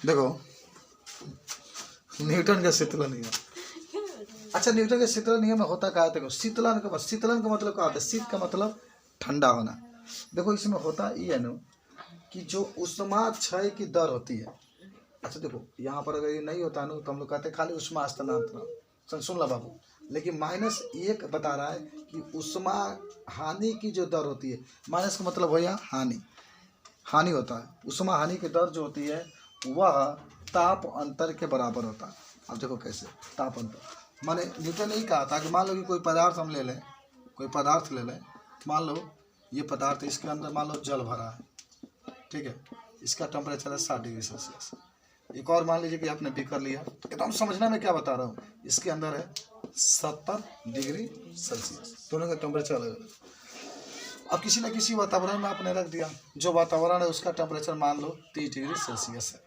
देखो न्यूटन का शीतलन नियम। अच्छा, न्यूटन के शीतलन नियम में होता क्या है? देखो शीतलन का मतलब क्या होता है? शीत का मतलब ठंडा होना। देखो इसमें होता ये है ना कि जो ऊष्मा क्षय की दर होती है। अच्छा देखो यहाँ पर अगर ये नहीं होता ना तो हम लोग कहते खाली ऊष्मा स्थानांतरण। सुन ला बाबू, लेकिन -1 बता रहा है कि ऊष्मा हानि की जो दर होती है, माइनस का मतलब भैया हानि होता है। ऊष्मा हानि की दर जो होती है वह ताप अंतर के बराबर होता है। अब देखो कैसे ताप अंतर, माने न्यूटन ने ही कहा था कि मान लो कि कोई पदार्थ हम ले लें, मान लो ये पदार्थ, इसके अंदर मान लो जल भरा है, ठीक है, इसका टेम्परेचर है 60 डिग्री सेल्सियस। एक और मान लीजिए कि आपने बीकर लिया, एकदम समझना मैं क्या बता रहा हूँ, इसके अंदर है 70 डिग्री सेल्सियस, दोनों का टेम्परेचर अलग अलग। अब किसी न किसी वातावरण में आपने रख दिया, जो वातावरण है उसका टेम्परेचर मान लो 30 डिग्री सेल्सियस है,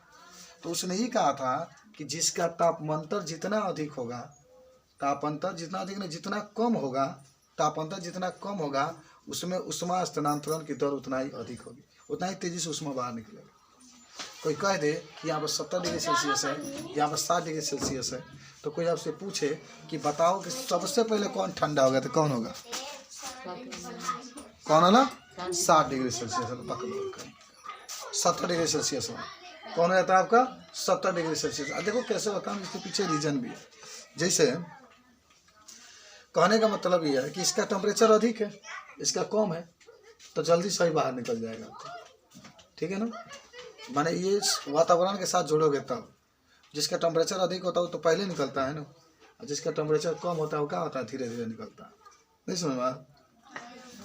तो उसने ही कहा था कि जिसका तापमांतर जितना अधिक होगा, तापांतर जितना अधिक नहीं, जितना कम होगा, तापांतर जितना कम होगा उसमें ऊष्मा स्थानांतरण की दर उतना ही अधिक होगी, उतना ही तेजी से ऊष्मा बाहर निकलेगा। कोई कह दे कि यहाँ पर 70 डिग्री सेल्सियस है, यहाँ पर 60 डिग्री सेल्सियस है, तो कोई आपसे पूछे कि बताओ कि सबसे पहले कौन ठंडा होगा, तो कौन होगा? कौन होगा? 60 डिग्री सेल्सियस है, पकड़ 70 डिग्री सेल्सियस है, कौन हो जाता है आपका? 70 डिग्री सेल्सियस। अब देखो कैसे बताऊँ, इसके पीछे रीजन भी है। जैसे कहने का मतलब ये है कि इसका टेम्परेचर अधिक है, इसका कम है, तो जल्दी से ही बाहर निकल जाएगा, ठीक है ना। माने ये वातावरण के साथ जुड़ोगे तब, जिसका टेम्परेचर अधिक होता है वो तो पहले निकलता है ना, और जिसका टेम्परेचर कम होता है वो क्या होता है? धीरे धीरे निकलता है। नहीं समझ में?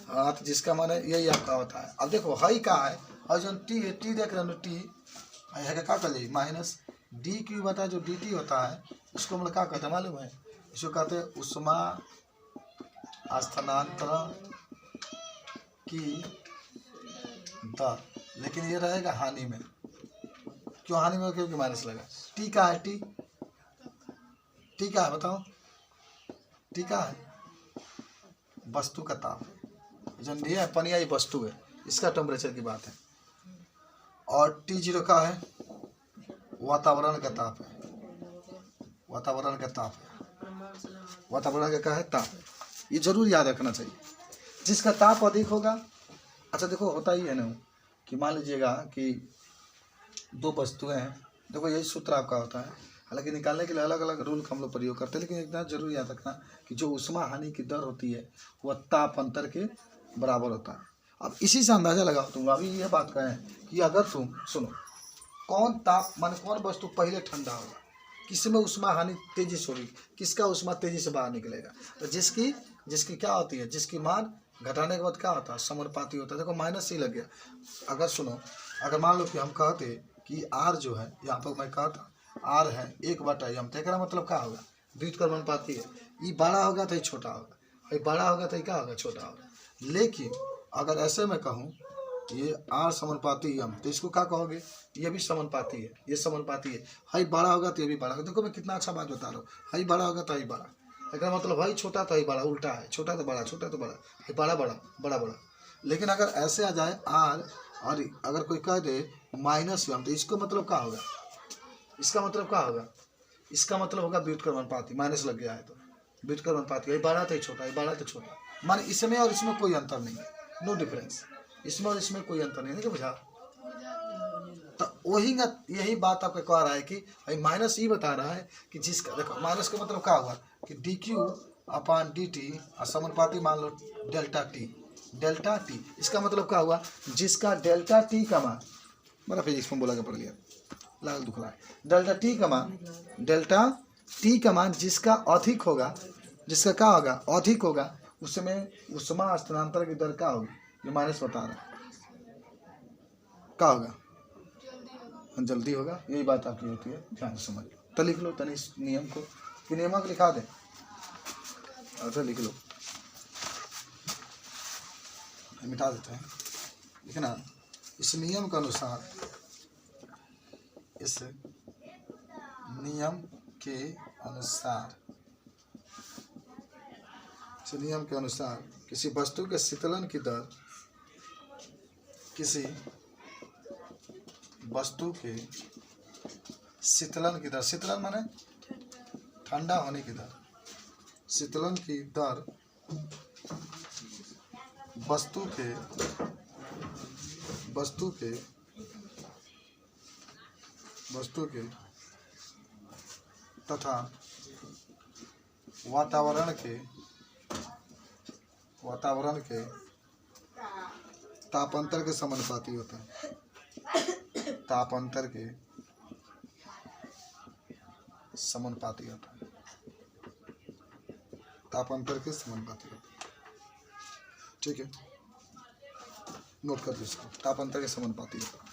हाँ, तो जिसका माने यही आपका होता है। अब देखो हाई का है, और जो टी देख रहे हो, टी है क्या कर ली -dq बता जो dt होता है, उसको हम लोग क्या कहते हैं मालूम है? इसको कहते हैं ऊष्मा स्थानांतरण की दर, लेकिन ये रहेगा हानि में। क्यों हानि में? क्योंकि माइनस लगा। टी का है, टी का है, बताओ टी का है? वस्तु का ताप है, जो ये पनिया वस्तु है, इसका टेम्परेचर की बात है। और T0 का है वातावरण का ताप है, वातावरण का ताप है, वातावरण का क्या है? ताप है। ये जरूर याद रखना चाहिए, जिसका ताप अधिक होगा। अच्छा देखो होता ही है ना कि मान लीजिएगा कि दो वस्तुएं हैं, देखो यही सूत्र आपका होता है, हालांकि निकालने के लिए अलग अलग रूल का हम लोग प्रयोग करते हैं, लेकिन इतना जरूर याद रखना कि जो ऊष्मा हानि की दर होती है वह ताप अंतर के बराबर होता है। अब इसी से अंदाजा लगाओ तुम, अभी ये बात कहें कि अगर तुम सुनो, कौन ताप मान कौन वस्तु पहले ठंडा होगा, किसमें ऊष्मा हानि तेजी से होगी, किसका ऊष्मा तेजी से बाहर निकलेगा? तो जिसकी क्या होती है, जिसकी मान घटाने के बाद क्या होता है? समानुपाती होता है। देखो माइनस ही लग गया। अगर सुनो, अगर मान लो कि हम कहते कि R जो है, यहाँ पर मैं कहता R है 1/m, तो एकरा मतलब क्या होगा? व्युत्क्रमानुपाती है। ये बड़ा होगा तो ये छोटा होगा, ये बड़ा होगा तो ये क्या होगा? छोटा होगा। लेकिन अगर ऐसे में कहूँ ये R समानुपाती m, तो इसको क्या कहोगे? ये भी समानुपाती है, ये समानुपाती है। हाई बड़ा होगा तो ये भी बड़ा होगा। देखो मैं कितना अच्छा बात बता रहा हूँ, हाई बड़ा होगा तो हाई बड़ा, इसका मतलब हाई छोटा तो हाई बड़ा, उल्टा है, छोटा तो बड़ा, छोटा तो बड़ा, हाई बड़ा बड़ा बड़ा बड़ा। लेकिन अगर ऐसे आ जाए R, और अगर कोई कह दे -m, तो इसको मतलब क्या होगा? इसका मतलब क्या होगा? इसका मतलब होगा व्युत्क्रमानुपाती, माइनस लग गया है तो व्युत्क्रमानुपाती, ये बड़ा तो ये छोटा, ये बड़ा तो छोटा, माने इसमें और इसमें कोई अंतर नहीं है, नो डिफरेंस, इसमें और इसमें कोई अंतर नहीं है। बुझा? तो वही यही बात आपको कह रहा है कि भाई माइनस ये बता रहा है कि जिसका, देखो माइनस का मतलब क्या हुआ कि dq/dt समानुपाती मान लो डेल्टा टी, इसका मतलब क्या हुआ? जिसका डेल्टा टी का मान, बड़ा फिजिक्स में बोला के पड़ गया, लाल दुख रहा है, डेल्टा टी का मान जिसका अधिक होगा, जिसका क्या होगा? अधिक होगा, उसमें ऊष्मा स्थानांतरण की दर क्या होगी? ये माइनस बता रहा है, क्या होगा? जल्दी होगा, यही बात आपकी होती है, ध्यान से समझ लो। तो लिख लो तनी इस नियम को, कि नियम को लिखा दें, अच्छा लिख लो, मिटा देते हैं, लिखना इस नियम के अनुसार, इस नियम के अनुसार, इस नियम के अनुसार किसी वस्तु के शीतलन की दर, किसी वस्तु के शीतलन की दर, शीतलन माने ठंडा होने की दर। शीतलन की दर वस्तु के तथा वातावरण के तापांतर के समानुपाती होता है। तापांतर के समानुपाती होता है। तापांतर के समानुपाती होता है। ठीक है, नोट कर लीजिए इसको, तापांतर के समानुपाती होता है।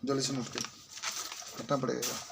जल्दी से नोट कर, करना पड़ेगा।